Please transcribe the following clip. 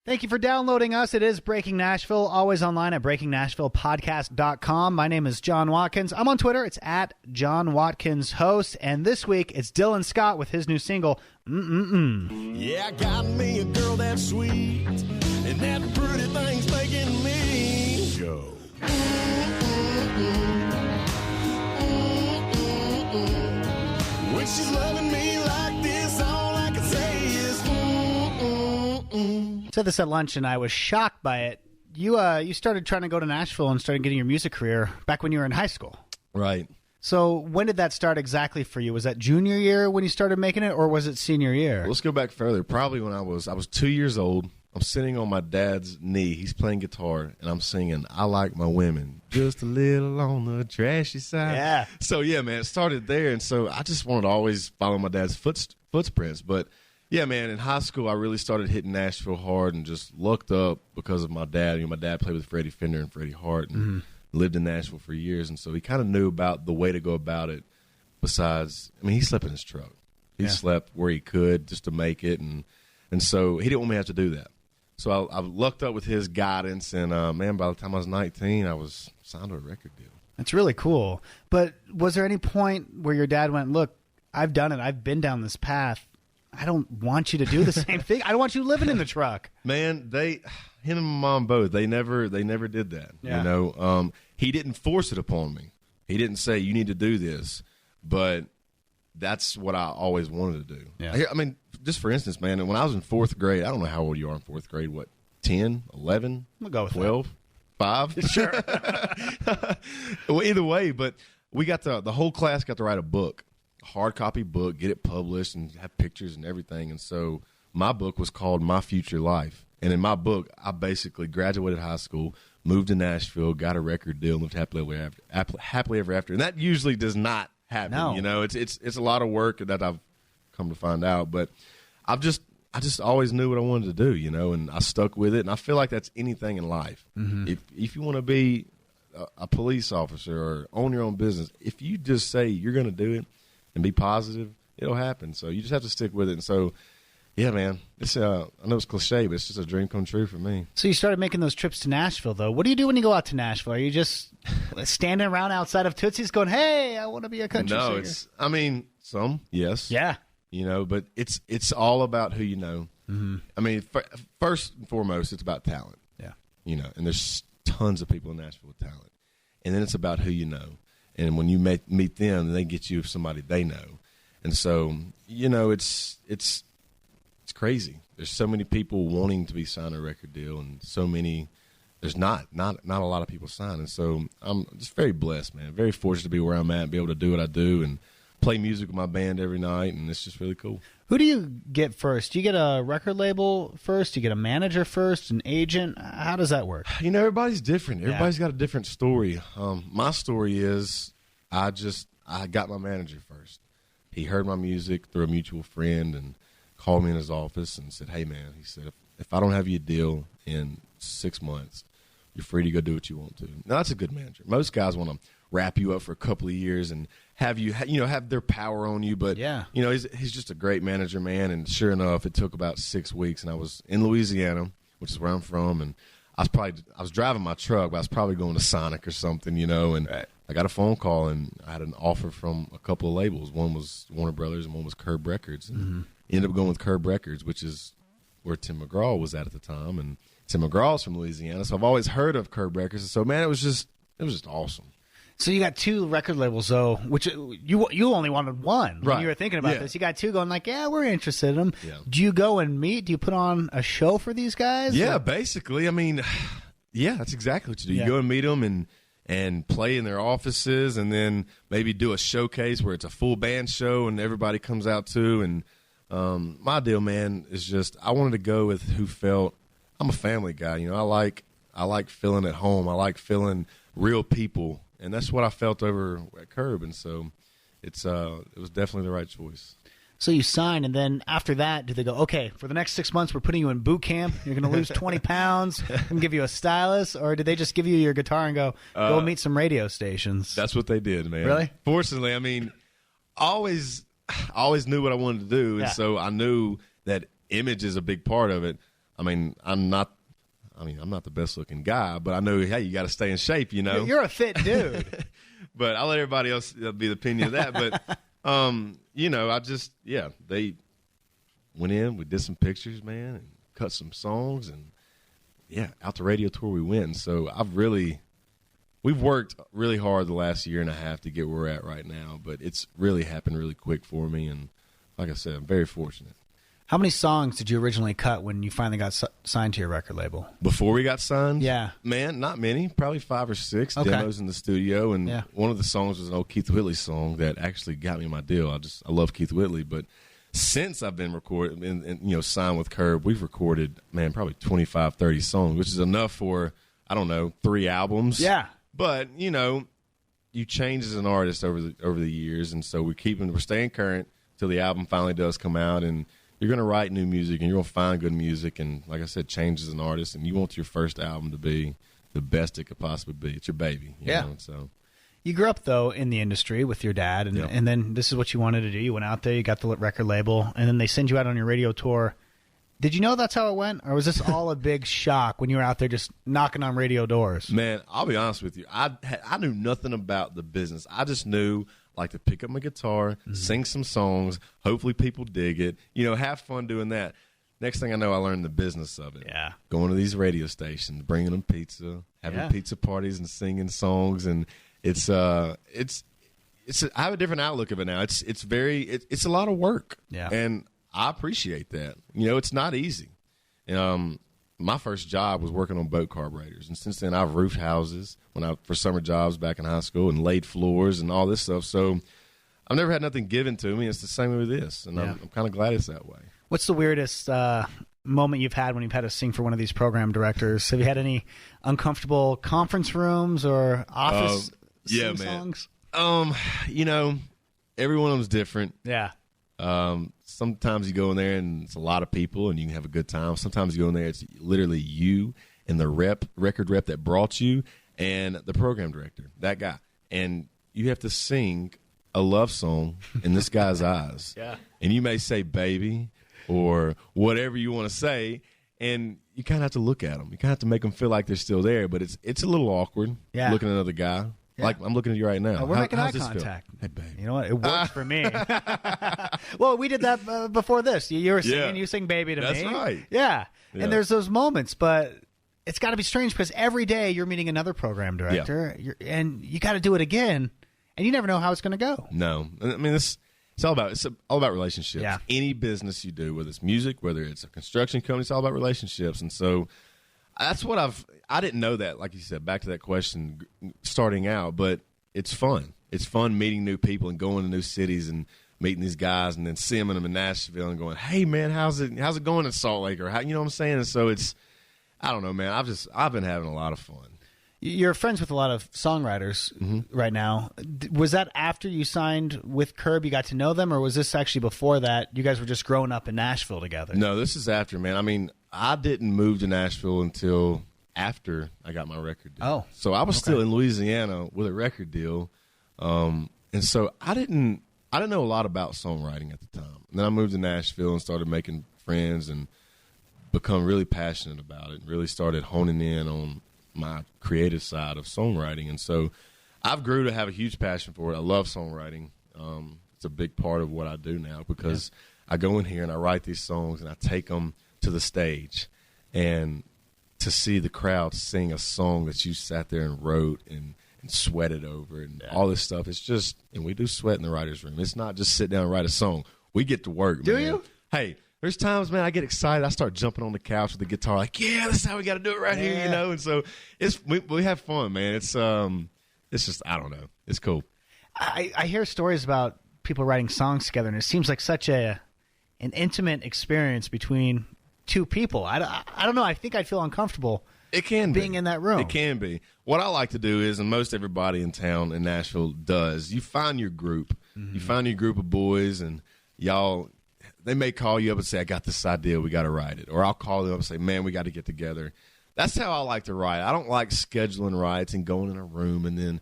Thank you for downloading us. It is Breaking Nashville, always online at breakingnashvillepodcast.com. My name is Jon Watkins. I'm on Twitter. It's at Jon Watkins Host. And this week, it's Dylan Scott with his new single, Yeah, I got me a girl that's sweet, and that pretty thing's making me go. When she's loving me like this, all I can say is Said this at lunch, and I was shocked by it. You started trying to go to Nashville and started getting your music career back when you were in high school. Right. So when did that start exactly for you? Was that junior year when you started making it, or was it senior year? Let's go back further. Probably when I was 2 years old. I'm sitting on my dad's knee. He's playing guitar, and I'm singing, I like my women just a little on the trashy side. Yeah. So, yeah, man, it started there. And so I just wanted to always follow my dad's footprints. But, yeah, man, in high school, I really started hitting Nashville hard and just looked up because of my dad. You know, my dad played with Freddie Fender and Freddie Hart and lived in Nashville for years. And so he kind of knew about the way to go about it besides, I mean, he slept in his truck. He slept where he could just to make it. And so he didn't want me to have to do that. So I lucked up with his guidance, and, man, by the time I was 19, I was signed to a record deal. That's really cool. But was there any point where your dad went, look, I've done it. I've been down this path. I don't want you to do the same thing. I don't want you living in the truck. Man, him and my mom both, they never did that. Yeah. You know, he didn't force it upon me. He didn't say, you need to do this. But that's what I always wanted to do. Yeah. I mean, just for instance, man, when I was in fourth grade, I don't know how old you are in fourth grade, what, 10, 11, We'll go with 12, 5? Sure. Well, either way, but we got the whole class got to write a book, a hard copy book, get it published and have pictures and everything. And so my book was called My Future Life. And in my book, I basically graduated high school, moved to Nashville, got a record deal, lived happily ever after. And that usually does not happen. No. You know, it's a lot of work that I've come to find out. But I just always knew what I wanted to do, you know, and I stuck with it. And I feel like that's anything in life. Mm-hmm. If you want to be a police officer or own your own business, if you just say you're going to do it and be positive, it'll happen. So you just have to stick with it. And so, yeah, man, it's I know it's cliche, but it's just a dream come true for me. So you started making those trips to Nashville, though. What do you do when you go out to Nashville? Are you just standing around outside of Tootsie's going, hey, I want to be a country singer? Some, yes. Yeah. You know, but it's all about who you know. Mm-hmm. I mean, first and foremost, it's about talent. Yeah. You know, and there's tons of people in Nashville with talent. And then it's about who you know. And when you meet them, they get you somebody they know. And so, you know, it's crazy. There's so many people wanting to be signed a record deal, and so many. There's not a lot of people signed. And so I'm just very blessed, man. Very fortunate to be where I'm at and be able to do what I do and play music with my band every night, and it's just really cool. Who do you get first? Do you get a record label first? Do you get a manager first, an agent? How does that work? You know, everybody's different. Everybody's got a different story. My story is I got my manager first. He heard my music through a mutual friend and called me in his office and said, hey, man, he said, if I don't have you a deal in 6 months, you're free to go do what you want to. Now, that's a good manager. Most guys want to wrap you up for a couple of years and have you, have their power on you. But, he's just a great manager, man. And sure enough, it took about 6 weeks. And I was in Louisiana, which is where I'm from. And I was driving my truck, but I was probably going to Sonic or something, and right. I got a phone call and I had an offer from a couple of labels. One was Warner Brothers and one was Curb Records. And ended up going with Curb Records, which is where Tim McGraw was at the time. And Tim McGraw's from Louisiana. So I've always heard of Curb Records. And so, man, it was just awesome. So you got 2 record labels, though, which you only wanted one when you were thinking about this. You got 2 going like, yeah, we're interested in them. Yeah. Do you go and meet? Do you put on a show for these guys? Yeah, basically. I mean, yeah, that's exactly what you do. You go and meet them and play in their offices and then maybe do a showcase where it's a full band show and everybody comes out too. And my deal, man, is just I wanted to go with who felt – I'm a family guy. You know, I like feeling at home. I like feeling real people. And that's what I felt over at Curb, and so it was definitely the right choice. So you sign, and then after that, do they go, okay, for the next 6 months, we're putting you in boot camp. You're going to lose 20 pounds and give you a stylist? Or did they just give you your guitar and go meet some radio stations? That's what they did, man. Really? Fortunately, I mean, I always knew what I wanted to do, and so I knew that image is a big part of it. I mean, I'm not the best looking guy, but I know, hey, you got to stay in shape, you know. You're a fit dude. But I'll let everybody else be the opinion of that. But, they went in, we did some pictures, man, and cut some songs, and, out the radio tour we went. And so we've worked really hard the last year and a half to get where we're at right now, but it's really happened really quick for me. And like I said, I'm very fortunate. How many songs did you originally cut when you finally got signed to your record label? Before we got signed? Yeah. Man, not many. Probably 5 or 6 demos in the studio. And one of the songs was an old Keith Whitley song that actually got me my deal. I love Keith Whitley. But since I've been recording and signed with Curb, we've recorded, man, probably 25, 30 songs, which is enough for, 3 albums. Yeah. But, you change as an artist over the years. And so we're staying current till the album finally does come out. And you're going to write new music, and you're going to find good music, and like I said, change as an artist, and you want your first album to be the best it could possibly be. It's your baby. You know? So you grew up, though, in the industry with your dad, and then this is what you wanted to do. You went out there, you got the record label, and then they send you out on your radio tour. Did you know that's how it went, or was this all a big shock when you were out there just knocking on radio doors? Man, I'll be honest with you. I knew nothing about the business. I just knew like to pick up my guitar, sing some songs, hopefully people dig it, have fun doing that. Next thing I know, I learned the business of it. Yeah. Going to these radio stations, bringing them pizza, having pizza parties and singing songs. And I have a different outlook of it now. It's a lot of work. Yeah. And I appreciate that. It's not easy. My first job was working on boat carburetors, and since then I've roofed houses for summer jobs back in high school and laid floors and all this stuff. So I've never had nothing given to me. It's the same with this, and I'm kind of glad it's that way. What's the weirdest moment you've had when you've had to sing for one of these program directors? Have you had any uncomfortable conference rooms or office songs? Every one of them's different. Yeah. Sometimes you go in there and it's a lot of people and you can have a good time. Sometimes you go in there, it's literally you and the record rep that brought you and the program director, that guy. And you have to sing a love song in this guy's eyes. Yeah. And you may say baby or whatever you want to say, and you kind of have to look at them. You kind of have to make them feel like they're still there, but it's a little awkward looking at another guy. Yeah. Like I'm looking at you right now. We're making eye contact. Hey, babe. You know what? It worked for me. Well, we did that before this. You were singing, you sing baby to me. That's right. Yeah. And there's those moments, but it's got to be strange because every day you're meeting another program director, and you got to do it again, and you never know how it's going to go. No. I mean, it's all about relationships. Yeah. Any business you do, whether it's music, whether it's a construction company, it's all about relationships. And so that's what I didn't know that, like you said, back to that question, starting out, but it's fun. It's fun meeting new people and going to new cities and meeting these guys and then seeing them in Nashville and going, hey, man, how's it going in Salt Lake? Or how, you know what I'm saying? And so I don't know, man. I've been having a lot of fun. You're friends with a lot of songwriters right now. Was that after you signed with Curb, you got to know them, or was this actually before that? You guys were just growing up in Nashville together. No, this is after, man. I mean, I didn't move to Nashville until after I got my record deal. Oh. So I was still in Louisiana with a record deal. And so I didn't know a lot about songwriting at the time. And then I moved to Nashville and started making friends and become really passionate about it and really started honing in on my creative side of songwriting. And so I've grew to have a huge passion for it. I love songwriting. It's a big part of what I do now because I go in here and I write these songs and I take them to the stage, and to see the crowd sing a song that you sat there and wrote and sweated over and all this stuff. It's just, and we do sweat in the writer's room. It's not just sit down and write a song. We get to work, do man. You? Hey, there's times, man, I get excited. I start jumping on the couch with the guitar, like, yeah, this is how we got to do it right here, you know. And so we have fun, man. It's just, I don't know, it's cool. I hear stories about people writing songs together, and it seems like such an intimate experience between two people. I don't know. I think I'd feel uncomfortable. It can being in that room. It can be. What I like to do is, and most everybody in town in Nashville does, you find your group. Mm-hmm. You find your group of boys, and y'all. They may call you up and say, I got this idea, we got to write it. Or I'll call them up and say, man, we got to get together. That's how I like to write. I don't like scheduling writes and going in a room and then